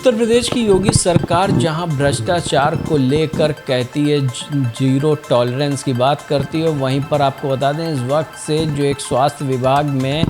उत्तर प्रदेश की योगी सरकार जहां भ्रष्टाचार को लेकर कहती है जीरो टॉलरेंस की बात करती है, वहीं पर आपको बता दें इस वक्त से जो एक स्वास्थ्य विभाग में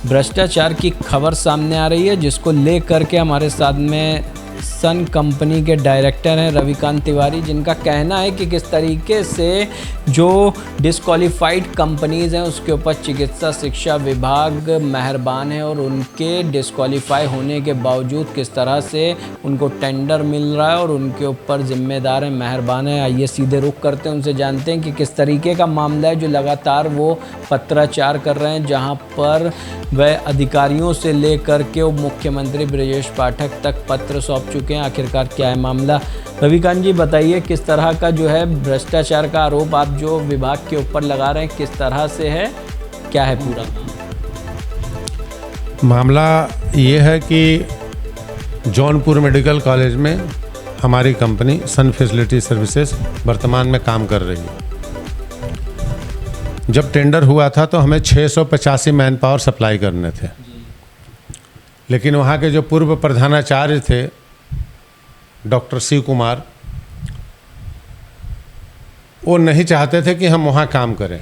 भ्रष्टाचार की खबर सामने आ रही है, जिसको लेकर के हमारे साथ में सन कंपनी के डायरेक्टर हैं रविकांत तिवारी, जिनका कहना है कि किस तरीके से जो डिस्क्वालीफाइड कंपनीज़ हैं उसके ऊपर चिकित्सा शिक्षा विभाग मेहरबान है और उनके डिस्क्वालीफाई होने के बावजूद किस तरह से उनको टेंडर मिल रहा है और उनके ऊपर जिम्मेदार हैं, मेहरबान है। आइए सीधे रुख करते हैं, उनसे जानते हैं कि किस तरीके का मामला है जो लगातार वो पत्राचार कर रहे हैं, जहाँ पर वह अधिकारियों से लेकर के उप मुख्यमंत्री ब्रजेश पाठक तक पत्र सौंप चुके हैं। आखिरकार क्या है मामला, रविकांत जी बताइए, किस तरह का जो है भ्रष्टाचार का आरोप आप जो विभाग के ऊपर लगा रहे हैं, किस तरह से है, क्या है पूरा मामला? ये है कि जौनपुर मेडिकल कॉलेज में हमारी कंपनी सन फैसिलिटी सर्विसेज वर्तमान में काम कर रही है। जब टेंडर हुआ था तो हमें 685 मैन पावर सप्लाई करने थे, लेकिन वहाँ के जो पूर्व प्रधानाचार्य थे डॉक्टर शिव कुमार, वो नहीं चाहते थे कि हम वहाँ काम करें,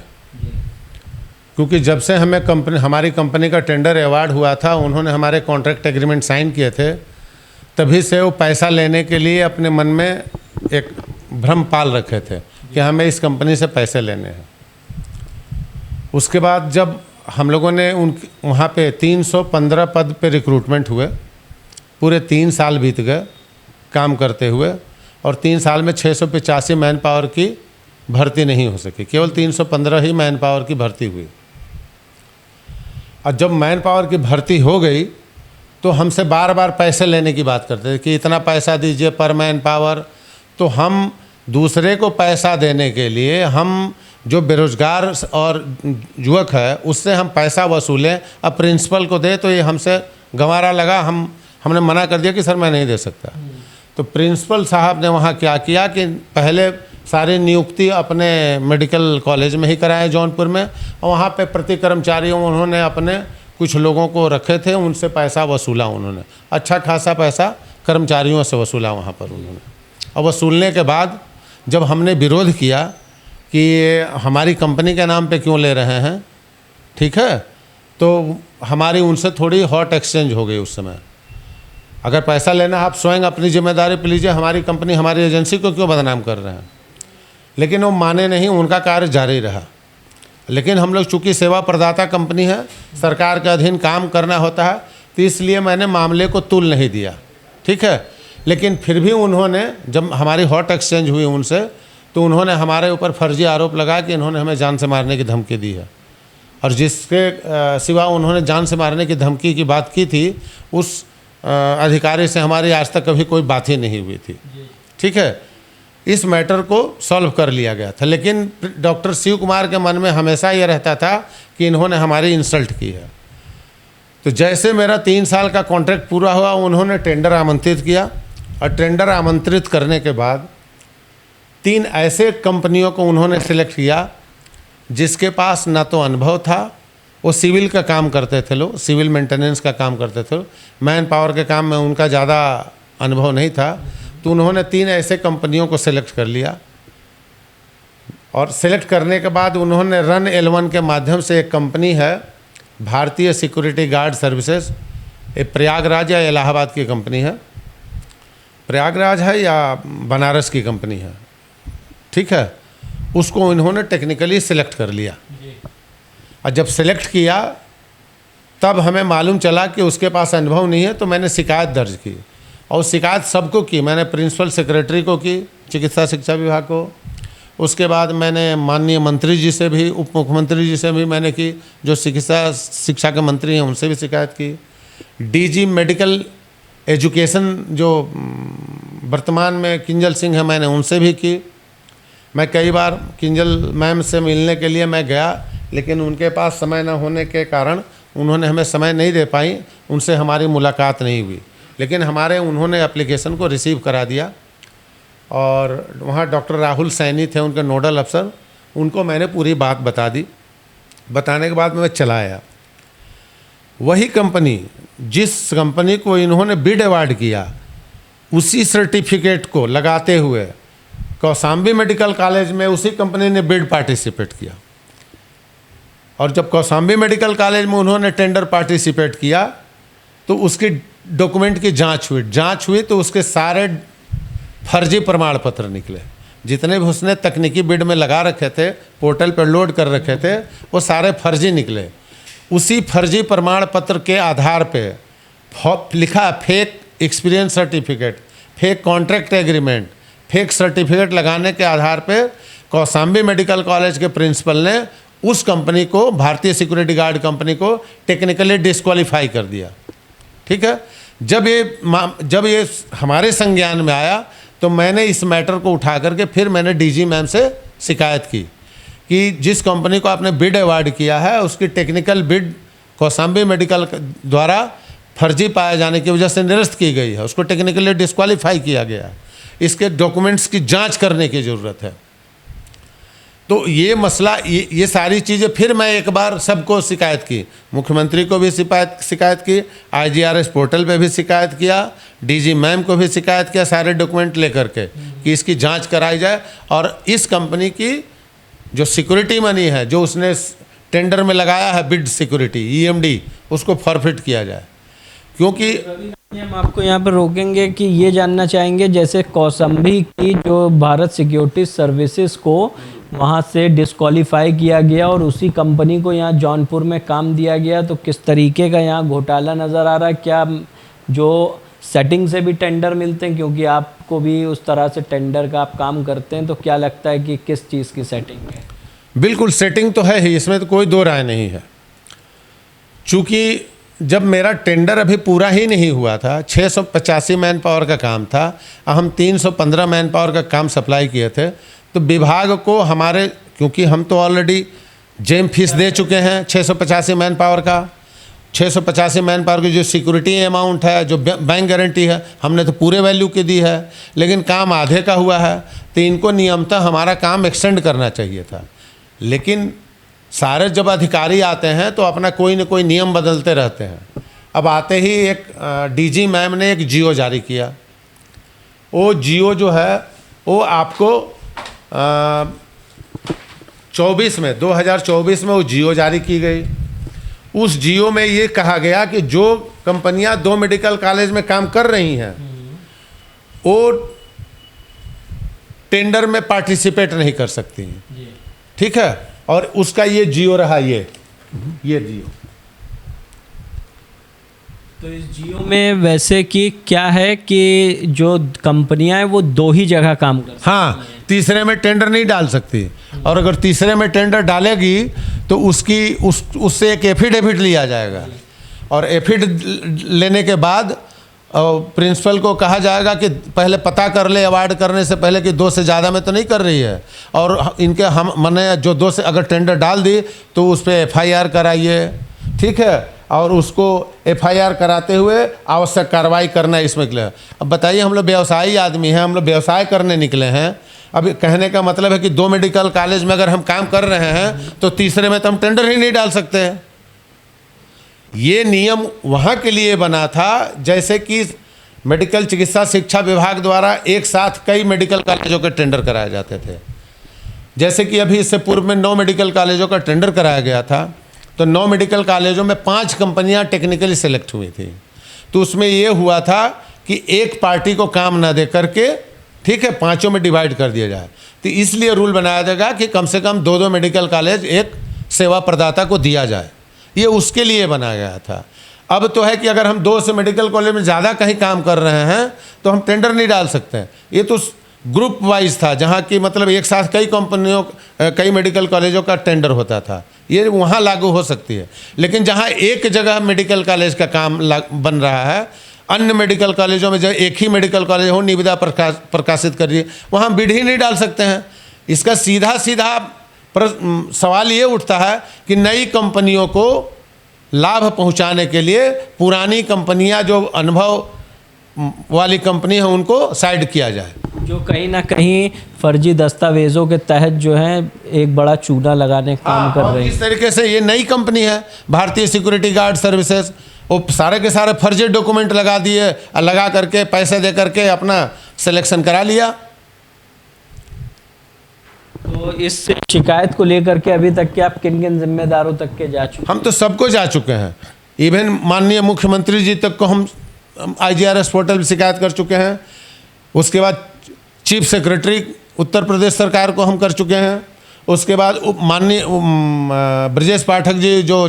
क्योंकि जब से हमारी कंपनी का टेंडर अवार्ड हुआ था, उन्होंने हमारे कॉन्ट्रैक्ट एग्रीमेंट साइन किए थे, तभी से वो पैसा लेने के लिए अपने मन में एक भ्रम पाल रखे थे कि हमें इस कंपनी से पैसे लेने हैं। उसके बाद जब हम लोगों ने वहाँ पे 315 पद पे रिक्रूटमेंट हुए, पूरे 3 साल बीत गए काम करते हुए, और 3 साल में 685 मैन पावर की भर्ती नहीं हो सकी, केवल 315 ही मैन पावर की भर्ती हुई। और जब मैन पावर की भर्ती हो गई तो हमसे बार बार पैसे लेने की बात करते थे कि इतना पैसा दीजिए पर मैन पावर। तो हम दूसरे को पैसा देने के लिए हम जो बेरोजगार और युवक है उससे हम पैसा वसूलें, अब प्रिंसिपल को दे, तो ये हमसे गंवारा लगा। हमने मना कर दिया कि सर मैं नहीं दे सकता। तो प्रिंसिपल साहब ने वहाँ क्या किया कि पहले सारी नियुक्ति अपने मेडिकल कॉलेज में ही कराए जौनपुर में, और वहाँ पे प्रति कर्मचारियों उन्होंने अपने कुछ लोगों को रखे थे, उनसे पैसा वसूला उन्होंने, अच्छा खासा पैसा कर्मचारियों से वसूला वहाँ पर उन्होंने। और वसूलने के बाद जब हमने विरोध किया कि ये हमारी कंपनी के नाम पे क्यों ले रहे हैं, ठीक है, तो हमारी उनसे थोड़ी हॉट एक्सचेंज हो गई उस समय। अगर पैसा लेना आप स्वयं अपनी जिम्मेदारी पे लीजिए, हमारी कंपनी हमारी एजेंसी को क्यों बदनाम कर रहे हैं। लेकिन वो माने नहीं, उनका कार्य जारी रहा। लेकिन हम लोग चूँकि सेवा प्रदाता कंपनी है, सरकार के अधीन काम करना होता है, तो इसलिए मैंने मामले को तुल नहीं दिया, ठीक है। लेकिन फिर भी उन्होंने, जब हमारी हॉट एक्सचेंज हुई उनसे, तो उन्होंने हमारे ऊपर फर्जी आरोप लगा कि इन्होंने हमें जान से मारने की धमकी दी है, और जिसके सिवा उन्होंने जान से मारने की धमकी की बात की थी, उस अधिकारी से हमारी आज तक कभी कोई बात ही नहीं हुई थी, ठीक है। इस मैटर को सॉल्व कर लिया गया था, लेकिन डॉक्टर शिव कुमार के मन में हमेशा ये रहता था कि इन्होंने हमारी इंसल्ट की है। तो जैसे मेरा 3 साल का कॉन्ट्रैक्ट पूरा हुआ, उन्होंने टेंडर आमंत्रित किया, और टेंडर आमंत्रित करने के बाद 3 ऐसे कंपनियों को उन्होंने सिलेक्ट किया जिसके पास ना तो अनुभव था, वो सिविल का काम करते थे, लोग सिविल मेंटेनेंस का काम करते थे, मैन पावर के काम में उनका ज़्यादा अनुभव नहीं था। तो उन्होंने 3 ऐसे कंपनियों को सिलेक्ट कर लिया, और सिलेक्ट करने के बाद उन्होंने रन L1 के माध्यम से एक कंपनी है भारतीय सिक्योरिटी गार्ड सर्विसेज, ये प्रयागराज या इलाहाबाद की कंपनी है, प्रयागराज है या बनारस की कंपनी है, ठीक है, उसको इन्होंने टेक्निकली सिलेक्ट कर लिया। और जब सिलेक्ट किया तब हमें मालूम चला कि उसके पास अनुभव नहीं है, तो मैंने शिकायत दर्ज की, और शिकायत सबको की। मैंने प्रिंसिपल सेक्रेटरी को की, चिकित्सा शिक्षा विभाग को, उसके बाद मैंने माननीय मंत्री जी से भी, उप मुख्यमंत्री जी से भी मैंने की, जो चिकित्सा शिक्षा के मंत्री हैं उनसे भी शिकायत की, DG मेडिकल एजुकेशन जो वर्तमान में किंजल सिंह है, मैंने उनसे भी की। मैं कई बार किंजल मैम से मिलने के लिए मैं गया, लेकिन उनके पास समय न होने के कारण उन्होंने हमें समय नहीं दे पाई, उनसे हमारी मुलाकात नहीं हुई। लेकिन उन्होंने एप्लीकेशन को रिसीव करा दिया, और वहाँ डॉक्टर राहुल सैनी थे उनके नोडल अफसर, उनको मैंने पूरी बात बता दी। बताने के बाद मैं चला आया। वही कंपनी, जिस कंपनी को इन्होंने बिड अवार्ड किया, उसी सर्टिफिकेट को लगाते हुए कौशाम्बी मेडिकल कॉलेज में उसी कंपनी ने बिड पार्टिसिपेट किया, और जब कौशाम्बी मेडिकल कॉलेज में उन्होंने टेंडर पार्टिसिपेट किया तो उसकी डॉक्यूमेंट की जांच हुई तो उसके सारे फर्जी प्रमाण पत्र निकले। जितने भी उसने तकनीकी बिड में लगा रखे थे, पोर्टल पर लोड कर रखे थे, वो सारे फर्जी निकले। उसी फर्जी प्रमाण पत्र के आधार पे लिखा fake experience certificate, fake contract agreement, fake certificate लगाने के आधार पे कौशाम्बी मेडिकल कॉलेज के प्रिंसिपल ने उस कंपनी को, भारतीय सिक्योरिटी गार्ड कंपनी को टेक्निकली डिस्क्वालीफाई कर दिया। ठीक है। जब ये हमारे संज्ञान में आया तो मैंने इस मैटर को उठा करके फिर मैंने डीजी मैम से शिकायत की कि जिस कंपनी को आपने बिड अवार्ड किया है उसकी टेक्निकल बिड कौशाम्बी मेडिकल द्वारा फर्जी पाए जाने की वजह से निरस्त की गई है, उसको टेक्निकली डिस्क्वालीफाई किया गया है, इसके डॉक्यूमेंट्स की जांच करने की ज़रूरत है। तो ये मसला, ये सारी चीज़ें फिर मैं एक बार सबको शिकायत की, मुख्यमंत्री को भी शिकायत की, IGRS पोर्टल पे भी शिकायत किया, डीजी मैम को भी शिकायत किया, सारे डॉक्यूमेंट लेकर के कि इसकी जांच कराई जाए और इस कंपनी की जो सिक्योरिटी मनी है जो उसने टेंडर में लगाया है, बिड सिक्योरिटी EMD, उसको फॉरफिट किया जाए। क्योंकि हम आपको यहाँ पर रोकेंगे कि ये जानना चाहेंगे, जैसे कौशाम्बी की जो भारत सिक्योरिटी सर्विसेज को वहाँ से डिस्क्वालीफाई किया गया और उसी कंपनी को यहाँ जौनपुर में काम दिया गया, तो किस तरीके का यहाँ घोटाला नज़र आ रहा है? क्या जो सेटिंग से भी टेंडर मिलते हैं, क्योंकि आपको भी उस तरह से टेंडर का आप काम करते हैं, तो क्या लगता है कि किस चीज़ की सेटिंग है? बिल्कुल सेटिंग तो है ही, इसमें तो कोई दो राय नहीं है। चूँकि जब मेरा टेंडर अभी पूरा ही नहीं हुआ था, 685 मैन पावर का काम था, हम 315 मैन पावर का काम सप्लाई किए थे, तो विभाग को हमारे, क्योंकि हम तो ऑलरेडी जेम फीस दे चुके हैं 685 मैन पावर का, 685 मैन पावर की जो सिक्योरिटी अमाउंट है, जो बैंक गारंटी है, हमने तो पूरे वैल्यू की दी है, लेकिन काम आधे का हुआ है, तो इनको नियमतः हमारा काम एक्सटेंड करना चाहिए था। लेकिन सारे जब अधिकारी आते हैं तो अपना कोई न कोई नियम बदलते रहते हैं। अब आते ही एक डीजी मैम ने एक जियो जारी किया, वो जियो जो है वो आपको 2024 में वो जियो जारी की गई। उस जियो में ये कहा गया कि जो कंपनियां 2 मेडिकल कॉलेज में काम कर रही हैं वो टेंडर में पार्टिसिपेट नहीं कर सकती हैं। ठीक है। और उसका ये जियो रहा, ये जियो। तो इस जियो में वैसे कि क्या है कि जो कंपनियां हैं वो 2 ही जगह काम कर सकती हैं। हाँ, तीसरे में टेंडर नहीं डाल सकती, और अगर तीसरे में टेंडर डालेगी तो उससे एक एफिडेविट लिया जाएगा, और एफिडेविट लेने के बाद प्रिंसिपल को कहा जाएगा कि पहले पता कर ले अवार्ड करने से पहले कि 2 से ज़्यादा में तो नहीं कर रही है, और इनके हम मैंने जो 2 से अगर टेंडर डाल दी तो उस पर FIR कराइए। ठीक है। और उसको FIR कराते हुए आवश्यक कार्रवाई करना इसमें निकले। अब बताइए, हम लोग व्यवसायी आदमी हैं, हम लोग व्यवसाय करने निकले हैं। अब कहने का मतलब है कि 2 मेडिकल कॉलेज में अगर हम काम कर रहे हैं तो तीसरे में तो हम टेंडर ही नहीं डाल सकते हैं। ये नियम वहाँ के लिए बना था जैसे कि मेडिकल चिकित्सा शिक्षा विभाग द्वारा एक साथ कई मेडिकल कॉलेजों के टेंडर कराए जाते थे। जैसे कि अभी इससे पूर्व में 9 मेडिकल कॉलेजों का टेंडर कराया गया था, तो 9 मेडिकल कॉलेजों में 5 कंपनियां टेक्निकली सेलेक्ट हुई थी। तो उसमें ये हुआ था कि एक पार्टी को काम ना दे करके, ठीक है, 5 में डिवाइड कर दिया जाए। तो इसलिए रूल बनाया जाएगा कि कम से कम 2-2 मेडिकल कॉलेज एक सेवा प्रदाता को दिया जाए। ये उसके लिए बनाया गया था। अब तो है कि अगर हम 2 से मेडिकल कॉलेज में ज़्यादा कहीं काम कर रहे हैं तो हम टेंडर नहीं डाल सकते हैं। ये तो ग्रुप वाइज था, जहाँ की मतलब एक साथ कई कंपनियों, कई मेडिकल कॉलेजों का टेंडर होता था, ये वहाँ लागू हो सकती है। लेकिन जहाँ एक जगह मेडिकल कॉलेज का काम बन रहा है, अन्य मेडिकल कॉलेजों में जो एक ही मेडिकल कॉलेज हो निविदा प्रकाशित करिए, वहाँ बिड ही नहीं डाल सकते हैं। इसका सीधा सवाल ये उठता है कि नई कंपनियों को लाभ पहुंचाने के लिए पुरानी कंपनियां जो अनुभव वाली कंपनी है उनको साइड किया जाए, जो कहीं ना कहीं फर्जी दस्तावेजों के तहत जो है एक बड़ा चूना लगाने का काम कर रही है। इस तरीके से ये नई कंपनी है भारतीय सिक्योरिटी गार्ड सर्विसेज, वो सारे के सारे फर्जी डॉक्यूमेंट लगा दिए, लगा करके पैसे दे करके अपना सिलेक्शन करा लिया। तो इस शिकायत को लेकर के अभी तक के आप किन किन जिम्मेदारों तक के जा चुके? हम तो सबको जा चुके हैं, इवन माननीय मुख्यमंत्री जी तक को हम IGRS पोर्टल पर शिकायत कर चुके हैं। उसके बाद चीफ सेक्रेटरी उत्तर प्रदेश सरकार को हम कर चुके हैं। उसके बाद माननीय ब्रजेश पाठक जी जो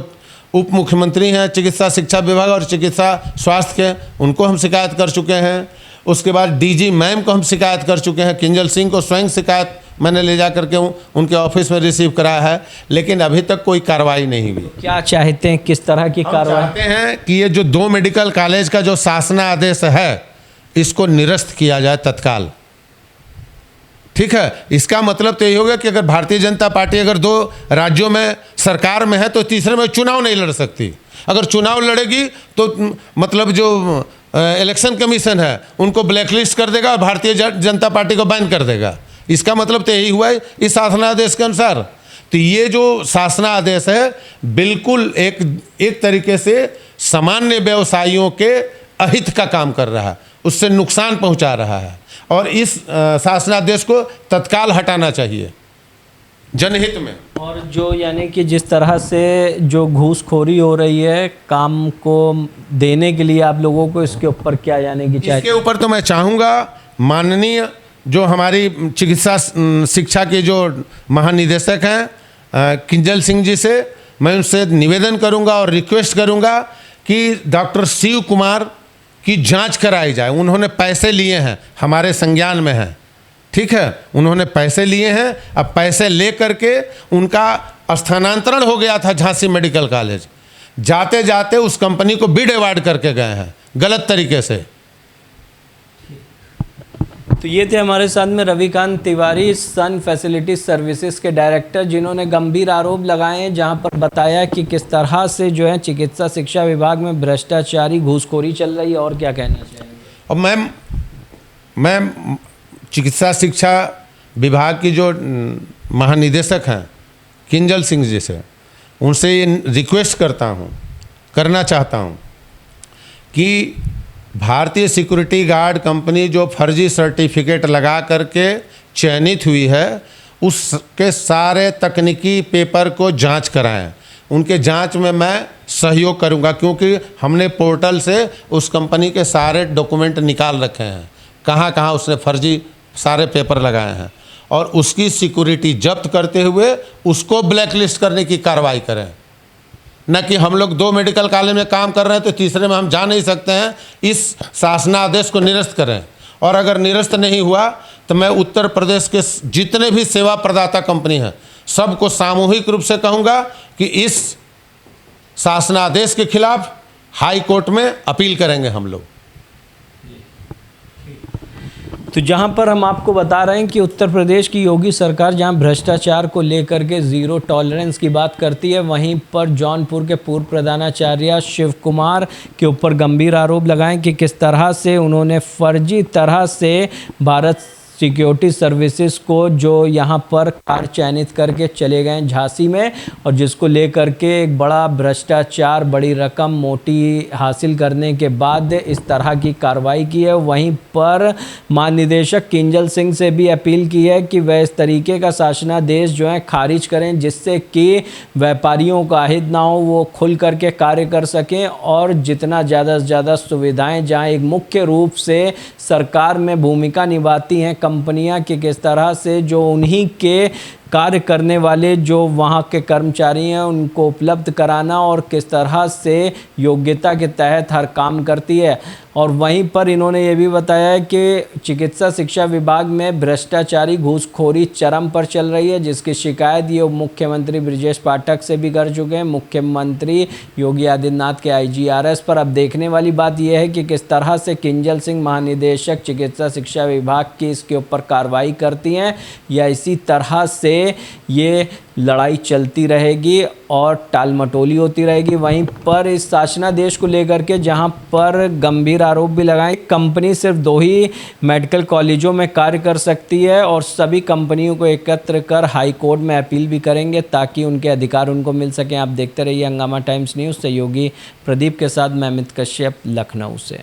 उप मुख्यमंत्री हैं चिकित्सा शिक्षा विभाग और चिकित्सा स्वास्थ्य के, उनको हम शिकायत कर चुके हैं। उसके बाद DG मैम को हम शिकायत कर चुके हैं। किंजल सिंह को स्वयं शिकायत मैंने ले जा करके उनके ऑफिस में रिसीव कराया है, लेकिन अभी तक कोई कार्रवाई नहीं हुई। क्या चाहते हैं, किस तरह की कार्रवाई? चाहते हैं कि ये जो 2 मेडिकल कॉलेज का जो शासनादेश है इसको निरस्त किया जाए तत्काल। ठीक है, इसका मतलब तो यही होगा कि अगर भारतीय जनता पार्टी अगर 2 राज्यों में सरकार में है तो तीसरे में चुनाव नहीं लड़ सकती। अगर चुनाव लड़ेगी तो मतलब जो इलेक्शन कमीशन है उनको ब्लैकलिस्ट कर देगा और भारतीय जनता पार्टी को बैन कर देगा। इसका मतलब तो यही हुआ है इस शासनादेश के अनुसार। तो ये जो शासनादेश है बिल्कुल एक तरीके से सामान्य व्यवसायियों के अहित का काम कर रहा है, उससे नुकसान पहुंचा रहा है और इस शासनादेश को तत्काल हटाना चाहिए जनहित में। और जो यानी कि जिस तरह से जो घूसखोरी हो रही है काम को देने के लिए आप लोगों को इसके ऊपर क्या यानी कि चाहिए? इसके ऊपर तो मैं चाहूँगा माननीय जो हमारी चिकित्सा शिक्षा के जो महानिदेशक हैं किंजल सिंह जी से मैं उनसे निवेदन करूंगा और रिक्वेस्ट करूंगा कि डॉक्टर शिव कुमार की जांच कराई जाए। उन्होंने पैसे लिए हैं, हमारे संज्ञान में है, ठीक है, उन्होंने पैसे लिए हैं। अब पैसे ले करके उनका स्थानांतरण हो गया था झांसी मेडिकल कॉलेज, जाते जाते उस कंपनी को बिड अवार्ड करके गए हैं गलत तरीके से। तो ये थे हमारे साथ में रविकांत तिवारी, सन फैसिलिटी सर्विसेज के डायरेक्टर, जिन्होंने गंभीर आरोप लगाए हैं, जहां पर बताया कि किस तरह से जो है चिकित्सा शिक्षा विभाग में भ्रष्टाचारी घूसखोरी चल रही है। और क्या कहना चाहिए? और मैं चिकित्सा शिक्षा विभाग की जो महानिदेशक हैं किंजल सिंह जी से, उनसे ये रिक्वेस्ट करना चाहता हूँ कि भारतीय सिक्योरिटी गार्ड कंपनी जो फर्जी सर्टिफिकेट लगा करके चयनित हुई है उसके सारे तकनीकी पेपर को जांच कराएं। उनके जांच में मैं सहयोग करूंगा क्योंकि हमने पोर्टल से उस कंपनी के सारे डॉक्यूमेंट निकाल रखे हैं, कहाँ कहाँ उसने फर्जी सारे पेपर लगाए हैं, और उसकी सिक्योरिटी जब्त करते हुए उसको ब्लैकलिस्ट करने की कार्रवाई करें। न कि हम लोग 2 मेडिकल कॉलेज में काम कर रहे हैं तो तीसरे में हम जा नहीं सकते हैं। इस शासनादेश को निरस्त करें, और अगर निरस्त नहीं हुआ तो मैं उत्तर प्रदेश के जितने भी सेवा प्रदाता कंपनी हैं सबको सामूहिक रूप से कहूँगा कि इस शासनादेश के खिलाफ हाई कोर्ट में अपील करेंगे हम लोग। तो जहां पर हम आपको बता रहे हैं कि उत्तर प्रदेश की योगी सरकार जहां भ्रष्टाचार को लेकर के ज़ीरो टॉलरेंस की बात करती है, वहीं पर जौनपुर के पूर्व प्रधानाचार्य शिव कुमार के ऊपर गंभीर आरोप लगाएं कि किस तरह से उन्होंने फर्जी तरह से भारत सिक्योरिटी सर्विसेज को जो यहाँ पर कार चयनित करके चले गए झांसी में, और जिसको लेकर के एक बड़ा भ्रष्टाचार, बड़ी रकम मोटी हासिल करने के बाद इस तरह की कार्रवाई की है। वहीं पर महानिदेशक किंजल सिंह से भी अपील की है कि वह इस तरीके का शासनादेश जो है खारिज करें, जिससे कि व्यापारियों का हित ना हो, वो खुल करके कार्य कर सकें और जितना ज़्यादा से ज़्यादा सुविधाएँ जहाँ एक मुख्य रूप से सरकार में भूमिका निभाती हैं कंपनियां, कि किस तरह से जो उन्हीं के कार्य करने वाले जो वहाँ के कर्मचारी हैं उनको उपलब्ध कराना और किस तरह से योग्यता के तहत हर काम करती है। और वहीं पर इन्होंने ये भी बताया है कि चिकित्सा शिक्षा विभाग में भ्रष्टाचारी घूसखोरी चरम पर चल रही है, जिसकी शिकायत ये मुख्यमंत्री ब्रजेश पाठक से भी कर चुके हैं, मुख्यमंत्री योगी आदित्यनाथ के IGRS पर। अब देखने वाली बात यह है कि किस तरह से किंजल सिंह महानिदेशक चिकित्सा शिक्षा विभाग की इसके ऊपर कार्रवाई करती हैं, या इसी तरह से लिए ये लड़ाई चलती रहेगी और टालमटोली होती रहेगी। वहीं पर इस शासनादेश को लेकर के जहां पर गंभीर आरोप भी लगाए, कंपनी सिर्फ 2 ही मेडिकल कॉलेजों में कार्य कर सकती है और सभी कंपनियों को एकत्र कर हाई कोर्ट में अपील भी करेंगे ताकि उनके अधिकार उनको मिल सकें। आप देखते रहिए हंगामा टाइम्स न्यूज़। सहयोगी प्रदीप के साथ मैं अमित कश्यप, लखनऊ से।